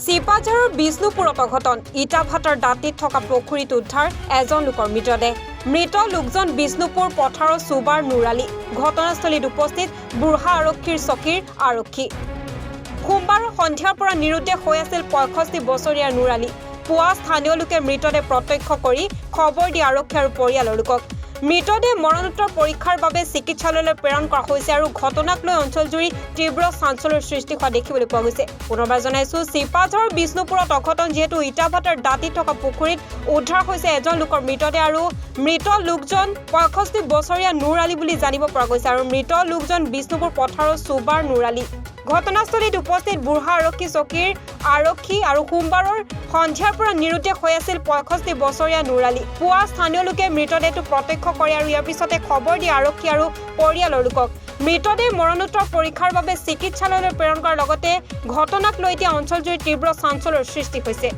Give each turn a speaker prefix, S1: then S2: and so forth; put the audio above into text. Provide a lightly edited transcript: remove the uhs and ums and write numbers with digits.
S1: চিপাঝাৰৰ বিষ্ণুপুৰত অঘটন ইটাভাটাৰ দাঁতিত থকা পুখুৰীত উদ্ধাৰ এজন লোকৰ মৃতদেহ মৃত লোকজন বিষ্ণুপুৰ পথাৰৰ সুবাৰ নুৰালী ঘটনাস্থলীত উপস্থিত বুঢ়া আৰক্ষীৰ চকীৰ আৰক্ষী সোমবাৰ সন্ধিয়াৰ পৰা নিৰুদ্দেশ হৈ আছিল 65 বছৰীয়া নুৰালী পুৱা স্থানীয় লোকে মৃতদেহ প্ৰত্যক্ষ কৰি খবৰ দি আৰক্ষী আৰু পৰিয়ালৰ লোকক মৃতদেহ মৰণোত্তৰ পৰীক্ষাৰ বাবে চিকিৎসালয়লৈ প্ৰেৰণ কৰা হৈছে আৰু ঘটনাক লৈ অঞ্চলজুৰি তীব্ৰ চাঞ্চল্যৰ সৃষ্টি হোৱা দেখিবলৈ পোৱা গৈছে। পুনৰবাৰ জনাইছো চিপাঝাৰৰ বিষ্ণুপুৰত অঘটন যিহেতু ইটাভাটাৰ দাঁতিত থকা পুখুৰীত উদ্ধাৰ হৈছে এজন লোকৰ মৃতদেহ আৰু মৃত লোকজন 65 বছৰীয়া নুৰালী বুলি জানিব পৰা গৈছে আৰু মৃত লোকজন বিষ্ণুপুৰ পথাৰৰ সুবাৰ নুৰালী ঘটনাস্থলীত উপস্থিত বুঢ়া আৰক্ষী চকীৰ আৰক্ষী আৰু সোমবাৰৰ সন্ধিয়াৰ পৰা নিৰুদ্দেশ হৈ আছিল 65 বছৰীয়া নুৰালী পুৱা স্থানীয় লোকে মৃতদেহটো প্ৰত্যক্ষ কৰে আৰু ইয়াৰ পিছতে খবৰ দিয়ে আৰক্ষী আৰু পৰিয়ালৰ লোকক মৃতদেহ মৰণোত্তৰ পৰীক্ষাৰ বাবে চিকিৎসালয়লৈ প্ৰেৰণ কৰাৰ লগতে ঘটনাক লৈ এতিয়া অঞ্চলজুৰি তীব্ৰ চাঞ্চল্যৰ সৃষ্টি হৈছে।